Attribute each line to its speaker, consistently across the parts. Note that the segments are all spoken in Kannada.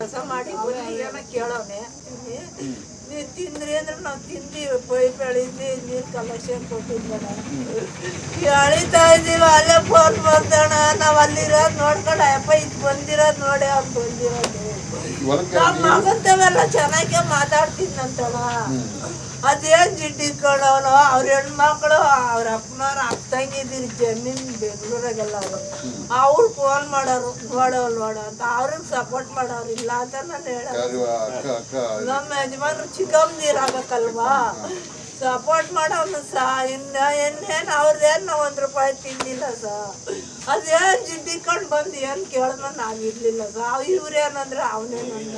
Speaker 1: ಕೆಲಸ ಮಾಡಿ ಏನೋ ಕೇಳೋನೆ ನೀವು ತಿಂದ್ರಿ ಅಂದ್ರೆ ನಾವು ತಿಂದೀವಿ ಪೈಪ್ ಎಳಿದ್ವಿ ನೀರು ಕಲೆಕ್ಷನ್ ಕೊಟ್ಟಿದ್ವಣ ಎಳಿತಾ ಇದ್ದೀವಿ ಅಲ್ಲೇ ಫೋನ್ ಮಾಡ್ದಣ ನಾವು ಅಲ್ಲಿರೋದು ನೋಡ್ಕೊಂಡು ಅಪ್ಪ ಇದು ಬಂದಿರೋದು ನೋಡಿ ಅವ್ನು ಬಂದಿರೋದು ನಮ್ಮ ಮಗಂತವೆಲ್ಲ ಚೆನ್ನಾಗೆ ಮಾತಾಡ್ತಿದ್ನಂತಣ ಅದೇನು ಜಿಡ್ಡು ಇಟ್ಕೊಂಡವನು ಅವ್ರ ಹೆಣ್ಮಕ್ಳು ಅವ್ರ ಅಪ್ಪನವ್ರು ಅಕ್ಕಂಗಿದ್ದೀರಿ ಜಮೀನು ಬೆಂಗಳೂರಾಗೆಲ್ಲ ಅವ್ರು ಫೋನ್ ಮಾಡೋರು ನೋಡ ಅಂತ ಅವ್ರಿಗೆ ಸಪೋರ್ಟ್ ಮಾಡೋರು ಇಲ್ಲ ಅಂತ ನಾನು ಹೇಳೋದು ನಮ್ಮ ಯಜಮಾನ್ರು ಚಿಕ್ಕಮ್ಮನೀರು ಆಗಬೇಕಲ್ವಾ ಸಪೋರ್ಟ್ ಮಾಡೋನು ಇನ್ನೇನು ಅವ್ರದ್ದೇನು ನಾವು ₹1 ತಿಂದಿಲ್ಲ ಅದೇನು ಜಿಡ್ಡು ಇಟ್ಕೊಂಡು ಬಂದು ಏನು ಕೇಳಿದ್ರೆ ನಾನು ಇರಲಿಲ್ಲ ಇವ್ರೇನಂದ್ರೆ ಅವನೇನಂದ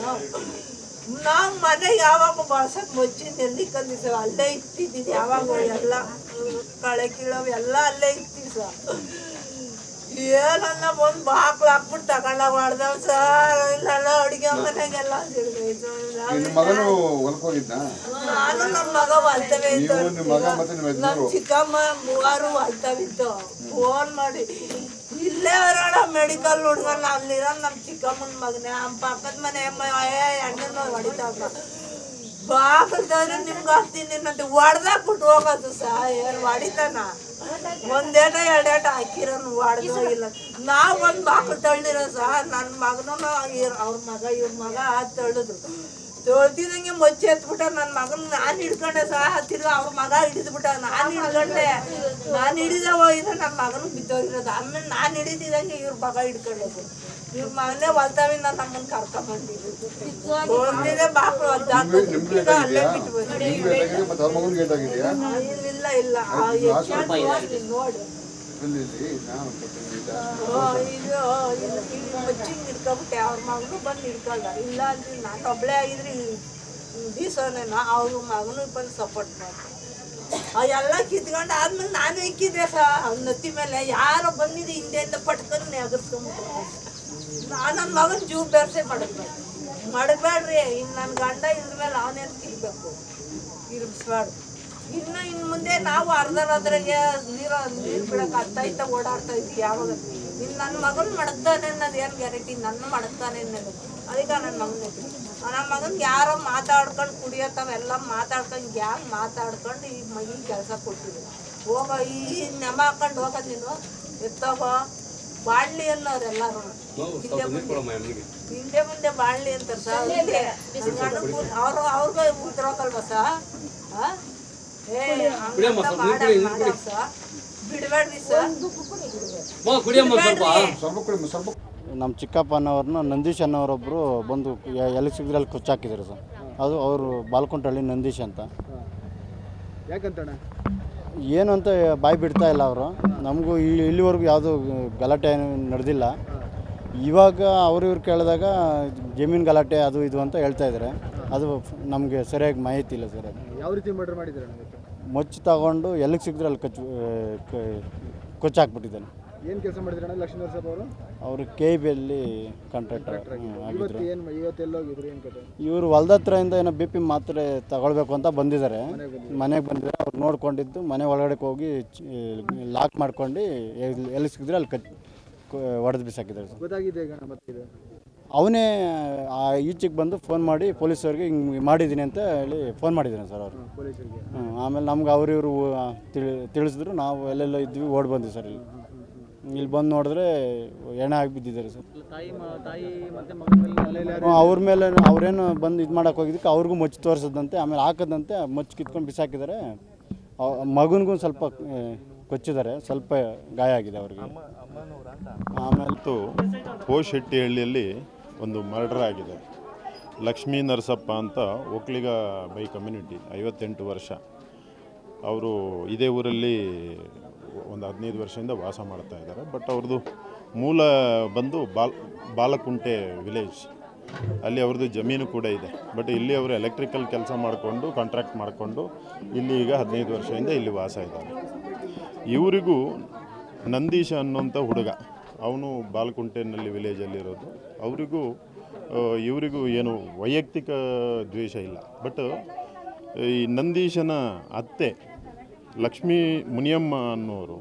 Speaker 1: ನಾವು ಮನೆಗೆ ಯಾವಾಗ ಬಳಸಕ್ಕೆ ಮುಚ್ಚಿನ ಎಲ್ಲಿ ಕಂದಿಸ ಅಲ್ಲೇ ಇಟ್ಟಿದ್ದೀನಿ ಯಾವಾಗ ಎಲ್ಲ ಕಳೆ ಕೀಳವು ಎಲ್ಲ ಅಲ್ಲೇ ಇರ್ತೀವಿ ಏನನ್ನ ಬಂದು ಬಾಕ್ಲು ಹಾಕ್ಬಿಟ್ಟು ತಗೊಂಡಾಗ ಮಾಡ್ದವ್ ಇಲ್ಲೆಲ್ಲ ಅಡುಗೆ ಮನೆಗೆಲ್ಲ ನಾನು ನಮ್ಮ ಮಗ ಹೊಲ್ತವೇ ಇದ್ದು ನಮ್ಮ ಚಿಕ್ಕಮ್ಮ ಮೂವರು ಹೊಲ್ತವಿತ್ತು ಫೋನ್ ಮಾಡಿ ಇಲ್ಲೇ ಬರೋಣ ಮೆಡಿಕಲ್ ಹುಡ್ಗಲ್ಲ ಅಲ್ಲಿರೋ ನಮ್ಮ ಚಿಕ್ಕಮ್ಮನ ಮಗನೇ ನಮ್ಮ ಪಕ್ಕದ ಮನೆ ಎಣ್ಣೆನ ಹೊಡಿತಾವ ಬಾಕಲ್ದವ್ರೆ ನಿಮ್ಗೆ ಹಾಕ್ತೀನಿ ಅಂತ ಹೊಡ್ದಾಕ್ಬಿಟ್ಟು ಹೋಗೋದು ಏನು ಹೊಡಿತಾನ ಒಂದೇಟ ಎರಡೇಟ ಹಾಕಿರೋನು ಹೊಡೆದೋಗಿಲ್ಲ ನಾವು ಒಂದು ಬಾಕಲು ತಳ್ಳಿರೋ ನನ್ನ ಮಗನೂ ಅವ್ರ ಮಗ ಇವ್ರ ಮಗ ತಳ್ಳಿದ್ರು ತೊಳ್ತಿದಂಗೆ ಮೊಚ್ಚಿ ಎತ್ಬಿಟ್ಟ ನನ್ನ ಮಗನ ನಾನು ಹಿಡ್ಕೊಂಡೆ ತಿರ್ಗ ಅವ್ರ ಮಗ ಹಿಡಿದ್ಬಿಟ್ಟ ನಾನು ಹಿಡಿದ ಹೋಗಿದ್ರೆ ನನ್ನ ಮಗನ ಬಿದ್ದೋಗಿರೋದು ಆಮೇಲೆ ನಾನು ಹಿಡಿದಿದಂಗೆ ಇವ್ರ ಮಗ ಹಿಡ್ಕೊಳ್ಳೋದು ಇವ್ರ ಮಗನೇ ಹೊಲ್ತಾವಿಂದ ನಮ್ಮನ್ನ ಕರ್ಕೊಂಡ್ಬಂದಿದ್ದು ತೊಳ್ದಿದೆ ಬಾಕ್ಳು ಅಲ್ಲೇ ಬಿಟ್ಟು ಇಲ್ಲ ನೋಡಿ ಮಚ್ಚಿಂಗ್ ಹಿಡ್ಕೊಬಿಟ್ಟೆ ಅವ್ರ ಮಗನು ಬಂದು ಹಿಡ್ಕೊಳ್ದ ಇಲ್ಲ ಅಂದ್ರೆ ನಾನು ಒಬ್ಬಳೇ ಆಗಿದ್ರೆ ದಿವಸನೇನ ಅವ್ರ ಮಗನು ಬಂದು ಸಪೋರ್ಟ್ ಮಾಡ್ತಾರೆ ಎಲ್ಲ ಕಿತ್ಕೊಂಡು ಆದ್ಮೇಲೆ ನಾನು ಇಕ್ಕಿದ್ದೆ ಅವ್ನ ನತ್ತಿ ಮೇಲೆ ಯಾರೋ ಬಂದಿದ್ದು ಹಿಂದೆಯಿಂದ ಪಟ್ಕೊಂಡು ಎಗರ್ಸ್ಕೊಂಡ್ಬಿಟ್ಟು ನನ್ನ ಮಗನ ಜೀವ ಬೆರ್ಸೆ ಮಾಡಬೇಡ್ರಿ ಇನ್ನು ನನ್ನ ಗಂಡ ಇದ್ರ ಮೇಲೆ ಅವನೇನು ಇರಬೇಕು ಇರಿಸ್ಬಾರ್ದು ಇನ್ನು ಮುಂದೆ ನಾವು ಅರ್ಧರಾದ್ರಾಗೆ ನೀರು ಬಿಡಕ್ಕೆ ಅತ್ತ ಓಡಾಡ್ತಾ ಇದ್ವಿ ಯಾವಾಗ ಇನ್ನು ನನ್ನ ಮಗನ ಮಡಗ್ತಾನೆ ಅನ್ನೋದು ಏನು ಗ್ಯಾರಂಟಿ ನನ್ನ ಮಡಗ್ತಾನೆ ಅನ್ನೋದು ಅದಕ್ಕೆ ನನ್ನ ಮಗನ ನನ್ನ ಮಗನಿಗೆ ಯಾರೋ ಮಾತಾಡ್ಕೊಂಡು ಕುಡಿಯೋತಾವೆಲ್ಲ ಮಾತಾಡ್ಕೊಂಡು ಗ್ಯಾಂಗ್ ಮಾತಾಡ್ಕೊಂಡು ಈ ಮಗಿನ ಕೆಲಸ ಕೊಟ್ಟಿದ್ರು ಹೋಗೋ ಈ ನೆಮ ಹಾಕೊಂಡು ಹೋಗೋದು ನೀನು ಎತ್ತೋಗೋ ಬಾಳ್ಲಿ ಅನ್ನೋರೆಲ್ಲರೂ ಹಿಂದೆ ಮುಂದೆ ಬಾಳ್ಲಿ ಅಂತಾರೆ ಅವ್ರಿಗೂ ಉದ್ರೋಕಲ್ವ
Speaker 2: ನಮ್ಮ ಚಿಕ್ಕಪ್ಪನವ್ರನ್ನ ನಂದೀಶ್ ಅನ್ನೋರೊಬ್ಬರು ಬಂದು ಎಲ್ಲಿ ಸಿಗ್ದ್ರಲ್ಲಿ ಕೊಚ್ಚಾಕಿದ್ದಾರೆ ಸರ್ ಅದು ಅವರು ಬಾಲ್ಕೊಂಟಳ್ಳಿ ನಂದೀಶ್ ಅಂತ
Speaker 3: ಯಾಕಂತಣ್ಣ
Speaker 2: ಏನು ಅಂತ ಬಾಯಿ ಬಿಡ್ತಾ ಇಲ್ಲ ಅವರು ನಮಗೂ ಇಲ್ಲಿವರೆಗೂ ಯಾವುದು ಗಲಾಟೆ ನಡೆದಿಲ್ಲ ಇವಾಗ ಇವ್ರು ಕೇಳಿದಾಗ ಜಮೀನು ಗಲಾಟೆ ಅದು ಇದು ಅಂತ ಹೇಳ್ತಾ ಇದ್ದಾರೆ ಅದು ನಮಗೆ ಸರಿಯಾಗಿ ಮಾಹಿತಿ ಇಲ್ಲ ಸರ್ ಅದು
Speaker 3: ಯಾವ ರೀತಿ ಮರ್ಡರ್ ಮಾಡಿದ್ದಾರೆ
Speaker 2: ಮೊಚ್ಚು ತಗೊಂಡು ಎಲ್ಲಿಗೆ ಸಿಕ್ಕಿದ್ರೆ ಅಲ್ಲಿ ಕೊಚ್ಚಾಕ್ಬಿಟ್ಟಿದ್ದಾನೆ
Speaker 3: ಏನು ಕೆಲಸ ಮಾಡಿದ್ರಣ್ಣ ಲಕ್ಷ್ಮೀ ನರಸಪ್ಪ
Speaker 2: ಅವರು KBಯಲ್ಲಿ ಕಾಂಟ್ರಾಕ್ಟರ್ ಆಗಿದ್ರು
Speaker 3: ಇವತ್ತೆಲ್ಲೋಗಿದ್ರು ಏನು ಕತೆ
Speaker 2: ಇವರು ಹೊಲ್ದ ಹತ್ರದಿಂದ ಏನೋ BP ಮಾತ್ರೆ ತಗೊಳ್ಬೇಕು ಅಂತ ಬಂದಿದ್ದಾರೆ ಮನೆಗೆ ಬಂದಿದ್ದಾರೆ ಅವ್ರು ನೋಡ್ಕೊಂಡಿದ್ದು ಮನೆ ಒಳಗಡೆ ಹೋಗಿ ಲಾಕ್ ಮಾಡ್ಕೊಂಡು ಎಲ್ಲಿ ಸಿಕ್ಕಿದ್ರೆ ಅಲ್ಲಿ ಹೊಡೆದು ಬಿಸಾಕಿದ್ದಾರೆ ಸರ್
Speaker 3: ಗೊತ್ತಾಗಿದೆ ಈಗ ಮತ್ತೆ
Speaker 2: ಅವನೇ ಈಚೆಗೆ ಬಂದು ಫೋನ್ ಮಾಡಿ ಪೊಲೀಸವ್ರಿಗೆ ಹಿಂಗೆ ಮಾಡಿದ್ದೀನಿ ಅಂತ ಹೇಳಿ ಫೋನ್ ಮಾಡಿದ್ದಾನೆ ಸರ್ ಅವರು
Speaker 3: ಪೊಲೀಸರಿಗೆ
Speaker 2: ಆಮೇಲೆ ನಮ್ಗೆ ಇವರು ತಿಳಿಸಿದ್ರು ನಾವು ಎಲ್ಲೆಲ್ಲ ಇದ್ವಿ ಓಡಿ ಬಂದ್ವಿ ಸರ್ ಇಲ್ಲಿ ಬಂದು ನೋಡಿದ್ರೆ ಎಣ್ಣೆ ಆಗಿ ಬಿದ್ದಿದ್ದಾರೆ ಸರ್ ಅವ್ರ ಮೇಲೆ ಅವ್ರೇನು ಬಂದು ಇದು ಮಾಡೋಕೆ ಹೋಗಿದ್ದಕ್ಕೆ ಅವ್ರಿಗೂ ಮೊಚ್ಚು ತೋರಿಸಿದಂತೆ ಆಮೇಲೆ ಹಾಕದಂತೆ ಮೊಚ್ಚು ಕಿತ್ಕೊಂಡು ಬಿಸಾಕಿದ್ದಾರೆ ಮಗನಿಗೂ ಸ್ವಲ್ಪ ಕೊಚ್ಚಿದ್ದಾರೆ ಸ್ವಲ್ಪ ಗಾಯ ಆಗಿದೆ ಅವ್ರಿಗೆ
Speaker 4: ಆಮೇಲೆ ಪೋಶೆಟ್ಟಿಹಳ್ಳಿಯಲ್ಲಿ ಒಂದು ಮರ್ಡರ್ ಆಗಿದೆ ಲಕ್ಷ್ಮೀ ನರಸಪ್ಪ ಅಂತ ಒಕ್ಕಲಿಗ ಬೈ ಕಮ್ಯುನಿಟಿ 58 ವರ್ಷ ಅವರು ಇದೇ ಊರಲ್ಲಿ ಒಂದು 15 ವರ್ಷದಿಂದ ವಾಸ ಮಾಡ್ತಾ ಇದ್ದಾರೆ ಬಟ್ ಅವ್ರದ್ದು ಮೂಲ ಬಂದು ಬಾಲಕುಂಟೆ ವಿಲೇಜ್ ಅಲ್ಲಿ ಅವ್ರದ್ದು ಜಮೀನು ಕೂಡ ಇದೆ ಬಟ್ ಇಲ್ಲಿ ಅವರು ಎಲೆಕ್ಟ್ರಿಕಲ್ ಕೆಲಸ ಮಾಡಿಕೊಂಡು ಕಾಂಟ್ರಾಕ್ಟ್ ಮಾಡಿಕೊಂಡು ಇಲ್ಲಿ ಈಗ 15 ವರ್ಷದಿಂದ ಇಲ್ಲಿ ವಾಸ ಇದ್ದಾರೆ ಇವರಿಗೂ ನಂದೀಶ ಅನ್ನೋಂಥ ಹುಡುಗ ಅವನು ಬಾಲ್ಕುಂಟೆನಲ್ಲಿ ವಿಲೇಜಲ್ಲಿರೋದು ಇವರಿಗೂ ಏನು ವೈಯಕ್ತಿಕ ದ್ವೇಷ ಇಲ್ಲ ಬಟ್ ಈ ನಂದೀಶನ ಅತ್ತೆ ಲಕ್ಷ್ಮೀ ಮುನಿಯಮ್ಮ ಅನ್ನೋರು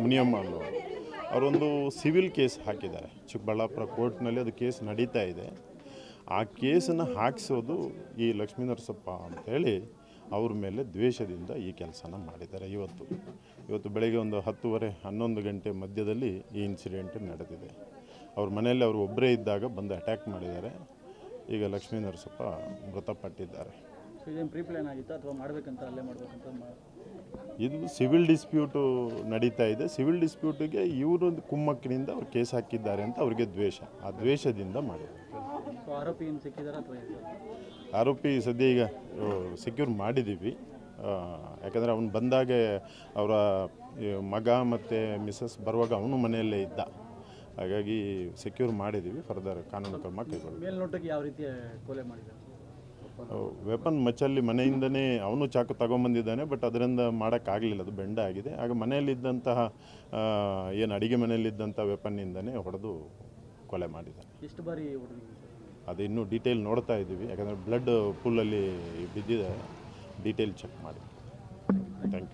Speaker 4: ಮುನಿಯಮ್ಮ ಅನ್ನೋರು ಅವರೊಂದು ಸಿವಿಲ್ ಕೇಸ್ ಹಾಕಿದ್ದಾರೆ ಚಿಕ್ಕಬಳ್ಳಾಪುರ ಕೋರ್ಟ್ನಲ್ಲಿ ಅದು ಕೇಸ್ ನಡೀತಾ ಇದೆ ಆ ಕೇಸನ್ನು ಹಾಕಿಸೋದು ಈ ಲಕ್ಷ್ಮೀ ನರಸಪ್ಪ ಅಂತೇಳಿ ಅವ್ರ ಮೇಲೆ ದ್ವೇಷದಿಂದ ಈ ಕೆಲಸನ ಮಾಡಿದ್ದಾರೆ. ಇವತ್ತು ಬೆಳಗ್ಗೆ ಒಂದು 10:30-11 ಗಂಟೆ ಮಧ್ಯದಲ್ಲಿ ಈ ಇನ್ಸಿಡೆಂಟ್ ನಡೆದಿದೆ. ಅವ್ರ ಮನೆಯಲ್ಲಿ ಅವರು ಒಬ್ಬರೇ ಇದ್ದಾಗ ಬಂದು ಅಟ್ಯಾಕ್ ಮಾಡಿದ್ದಾರೆ. ಈಗ ಲಕ್ಷ್ಮೀ ನರಸಪ್ಪ ಮೃತಪಟ್ಟಿದ್ದಾರೆ.
Speaker 5: ಇದೇನು ಪ್ರೀ ಪ್ಲಾನ್ ಆಗಿತ್ತಾ ಅಥವಾ ಮಾಡಬೇಕಂತ ಅಲ್ಲೇ ಮಾಡಬೇಕಂತ?
Speaker 4: ಇದು ಸಿವಿಲ್ ಡಿಸ್ಪ್ಯೂಟು ನಡೀತಾ ಇದೆ. ಸಿವಿಲ್ ಡಿಸ್ಪ್ಯೂಟಿಗೆ ಇವರು ಕುಮ್ಮಕ್ಕಿನಿಂದ ಅವ್ರು ಕೇಸ್ ಹಾಕಿದ್ದಾರೆ ಅಂತ ಅವ್ರಿಗೆ ದ್ವೇಷ, ಆ ದ್ವೇಷದಿಂದ ಮಾಡಿದ್ದಾರೆ.
Speaker 5: ಸೊ ಆರೋಪಿ ಏನು ಸಿಕ್ಕಿದಾರಾ ಅಥವಾ
Speaker 4: ಆರೋಪಿ ಸದ್ಯ ಈಗ ಸೆಕ್ಯೂರ್ ಮಾಡಿದ್ದೀವಿ. ಯಾಕಂದರೆ ಅವನು ಬಂದಾಗೆ ಅವರ ಮಗ ಮತ್ತು ಮಿಸಸ್ ಬರುವಾಗ ಅವನು ಮನೆಯಲ್ಲೇ ಇದ್ದ. ಹಾಗಾಗಿ ಸೆಕ್ಯೂರ್ ಮಾಡಿದ್ದೀವಿ. ಫರ್ದರ್ ಕಾನೂನು ಕ್ರಮ ಕೈಗೊಳ್ಳಿ.
Speaker 5: ಮೇಲ್ನೋಟಕ್ಕೆ ಯಾವ ರೀತಿ ಕೊಲೆ ಮಾಡಿದ್ದಾರೆ?
Speaker 4: ವೆಪನ್ ಮಚ್ಚಲ್ಲಿ ಮನೆಯಿಂದನೇ ಅವನು ಚಾಕು ತಗೊಂಬಂದಿದ್ದಾನೆ. ಬಟ್ ಅದರಿಂದ ಮಾಡೋಕ್ಕಾಗಲಿಲ್ಲ, ಅದು ಬೆಂಡ ಆಗಿದೆ. ಆಗ ಮನೆಯಲ್ಲಿದ್ದಂತಹ ಏನು ಅಡುಗೆ ಮನೆಯಲ್ಲಿದ್ದಂಥ ವೆಪನ್ನಿಂದನೇ ಹೊಡೆದು ಕೊಲೆ ಮಾಡಿದ್ದಾನೆ.
Speaker 5: ಎಷ್ಟು ಬಾರಿ ಹೊಡೆದಿದ್ದೀವಿ?
Speaker 4: ಅದು ಇನ್ನೂ ಡೀಟೇಲ್ ನೋಡ್ತಾ ಇದ್ದೀವಿ. ಯಾಕಂದರೆ ಬ್ಲಡ್ ಪೂಲಲ್ಲಿ ಬಿದ್ದಿದೆ. ಡೀಟೇಲ್ ಚೆಕ್ ಮಾಡಿ. Thank you.